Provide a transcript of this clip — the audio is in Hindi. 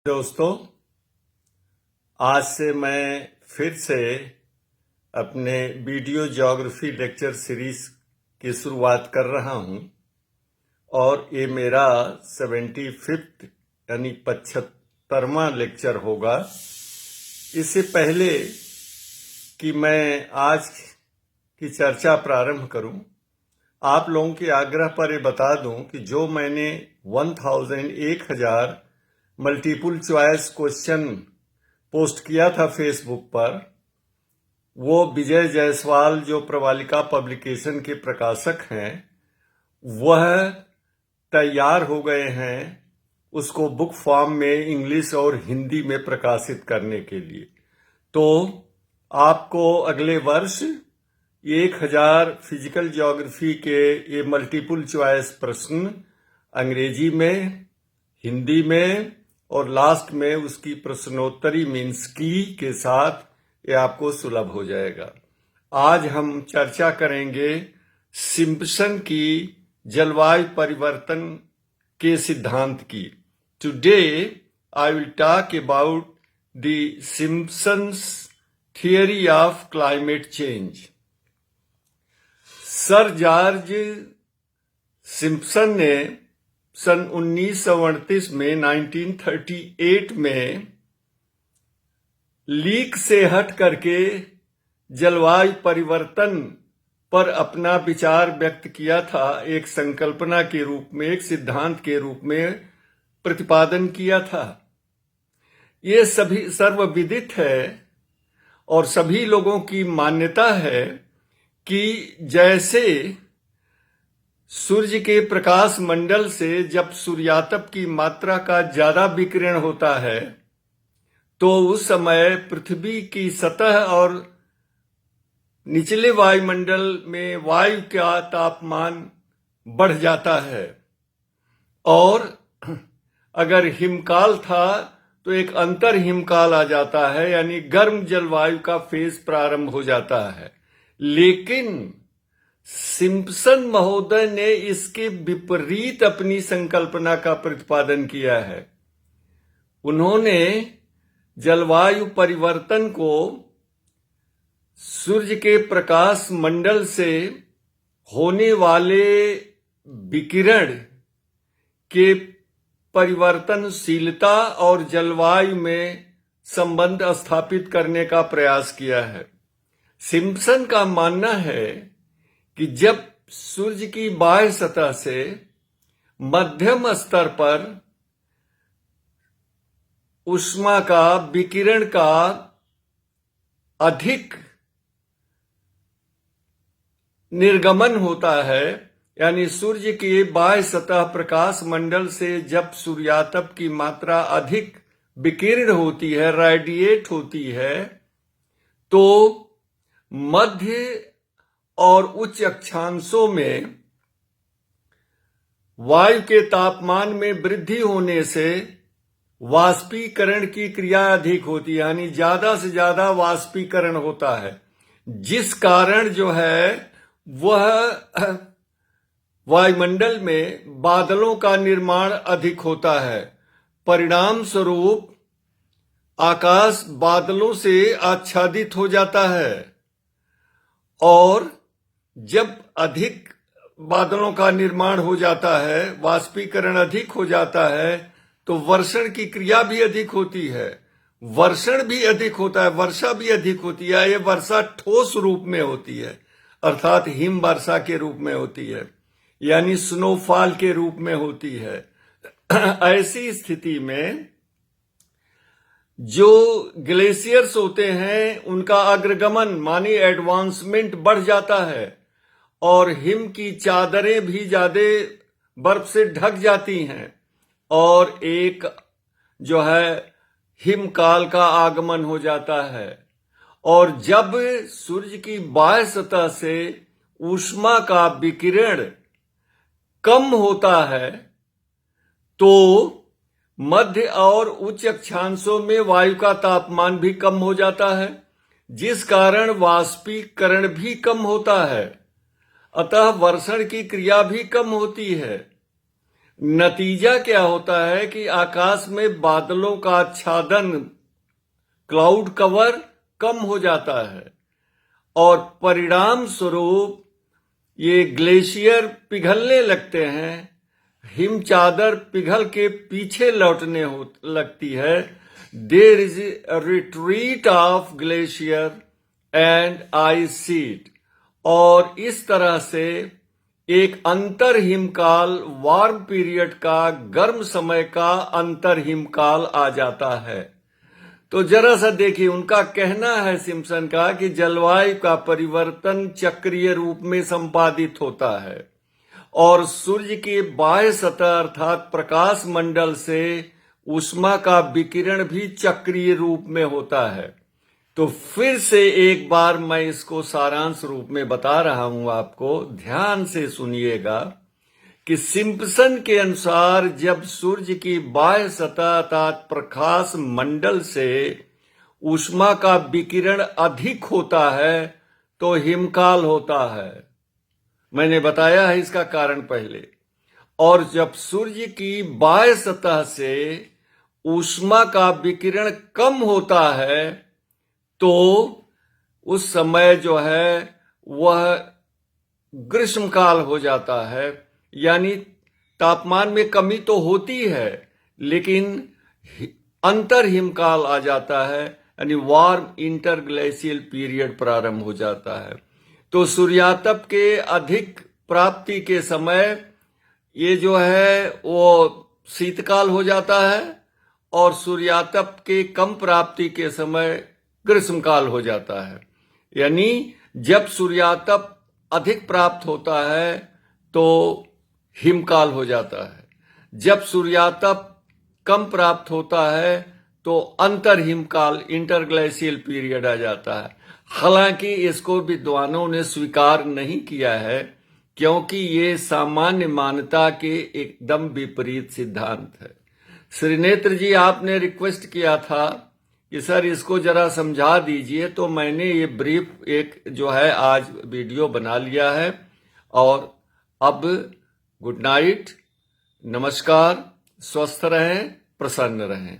दोस्तों, आज से मैं फिर से अपने वीडियो ज्योग्राफी लेक्चर सीरीज की शुरुआत कर रहा हूं और ये मेरा 75 यानी 75वां लेक्चर होगा। इससे पहले कि मैं आज की चर्चा प्रारंभ करूं, आप लोगों के आग्रह पर ये बता दूं कि जो मैंने 1000 मल्टीपल चॉइस क्वेश्चन पोस्ट किया था फेसबुक पर, वो विजय जायसवाल जो प्रवालिका पब्लिकेशन के प्रकाशक हैं वह तैयार हो गए हैं उसको बुक फॉर्म में इंग्लिश और हिंदी में प्रकाशित करने के लिए। तो आपको अगले वर्ष 1000 फिजिकल ज्योग्राफी के ये मल्टीपल चॉइस प्रश्न अंग्रेजी में, हिंदी में और लास्ट में उसकी प्रश्नोत्तरी मीन्स की के साथ ये आपको सुलभ हो जाएगा। आज हम चर्चा करेंगे सिम्पसन की जलवायु परिवर्तन के सिद्धांत की। Today I will talk about the Simpson's theory of climate change. Sir George Simpson ने सन 1938 में 1938 में लीक से हट करके जलवायु परिवर्तन पर अपना विचार व्यक्त किया था। एक संकल्पना के रूप में, एक सिद्धांत के रूप में प्रतिपादन किया था। ये सभी सर्वविदित है और सभी लोगों की मान्यता है कि जैसे सूर्य के प्रकाश मंडल से जब सूर्यातप की मात्रा का ज्यादा विकिरण होता है तो उस समय पृथ्वी की सतह और निचले वायुमंडल में वायु का तापमान बढ़ जाता है, और अगर हिमकाल था तो एक अंतर हिमकाल आ जाता है, यानी गर्म जलवायु का फेज प्रारंभ हो जाता है। लेकिन सिम्पसन महोदय ने इसके विपरीत अपनी संकल्पना का प्रतिपादन किया है। उन्होंने जलवायु परिवर्तन को सूर्य के प्रकाश मंडल से होने वाले विकिरण के परिवर्तनशीलता और जलवायु में संबंध स्थापित करने का प्रयास किया है। सिम्पसन का मानना है कि जब सूर्य की बाह्य सतह से मध्यम स्तर पर ऊष्मा का विकिरण का अधिक निर्गमन होता है, यानी सूर्य के बाह्य सतह प्रकाश मंडल से जब सूर्यातप की मात्रा अधिक विकीर्ण होती है, रेडिएट होती है, तो मध्य और उच्च अक्षांशों में वायु के तापमान में वृद्धि होने से वाष्पीकरण की क्रिया अधिक होती है, यानी ज्यादा से ज्यादा वाष्पीकरण होता है, जिस कारण जो है वह वायुमंडल में बादलों का निर्माण अधिक होता है। परिणाम स्वरूप आकाश बादलों से आच्छादित हो जाता है, और जब अधिक बादलों का निर्माण हो जाता है, वाष्पीकरण अधिक हो जाता है, तो वर्षण की क्रिया भी अधिक होती है, वर्षण भी अधिक होता है, वर्षा भी अधिक होती है। ये वर्षा ठोस रूप में होती है, अर्थात हिम वर्षा के रूप में होती है, यानी स्नोफॉल के रूप में होती है। ऐसी स्थिति में जो ग्लेशियर्स होते हैं उनका अग्रगमन माने एडवांसमेंट बढ़ जाता है, और हिम की चादरें भी ज्यादा बर्फ से ढक जाती हैं, और एक जो है हिमकाल का आगमन हो जाता है। और जब सूर्य की बाह्य सतह से ऊष्मा का विकिरण कम होता है तो मध्य और उच्च अक्षांशों में वायु का तापमान भी कम हो जाता है, जिस कारण वाष्पीकरण भी कम होता है, अतः वर्षण की क्रिया भी कम होती है। नतीजा क्या होता है कि आकाश में बादलों का आच्छादन, क्लाउड कवर कम हो जाता है और परिणाम स्वरूप ये ग्लेशियर पिघलने लगते हैं, हिम चादर पिघल के पीछे लौटने लगती है। There is a retreat of glacier and ice sheet, और इस तरह से एक अंतर हिमकाल, वार्म पीरियड का, गर्म समय का अंतर हिमकाल आ जाता है। तो जरा सा देखिए, उनका कहना है सिम्पसन का कि जलवायु का परिवर्तन चक्रीय रूप में संपादित होता है और सूर्य की बाह्य सतह अर्थात प्रकाश मंडल से ऊष्मा का विकिरण भी चक्रीय रूप में होता है। तो फिर से एक बार मैं इसको सारांश रूप में बता रहा हूं आपको, ध्यान से सुनिएगा कि सिम्पसन के अनुसार जब सूर्य की बाह्य सतह अर्थात प्रकाश मंडल से ऊष्मा का विकिरण अधिक होता है तो हिमकाल होता है। मैंने बताया है इसका कारण पहले। और जब सूर्य की बाह्य सतह से ऊष्मा का विकिरण कम होता है तो उस समय जो है वह ग्रीष्मकाल हो जाता है, यानी तापमान में कमी तो होती है लेकिन अंतर हिमकाल आ जाता है, यानी वार्म इंटरग्लेशियल पीरियड प्रारंभ हो जाता है। तो सूर्यातप के अधिक प्राप्ति के समय ये जो है वो शीतकाल हो जाता है और सूर्यातप के कम प्राप्ति के समय ग्रीष्मकाल हो जाता है। यानी जब सूर्यातप अधिक प्राप्त होता है तो हिमकाल हो जाता है, जब सूर्यातप कम प्राप्त होता है तो अंतर हिमकाल, इंटरग्लेशियल पीरियड आ जाता है। हालांकि इसको विद्वानों ने स्वीकार नहीं किया है क्योंकि ये सामान्य मान्यता के एकदम विपरीत सिद्धांत है। श्रीनेत्र जी, आपने रिक्वेस्ट किया था कि सर इसको जरा समझा दीजिए, तो मैंने ये ब्रीफ एक जो है आज वीडियो बना लिया है। और अब गुड नाइट, नमस्कार, स्वस्थ रहें, प्रसन्न रहें।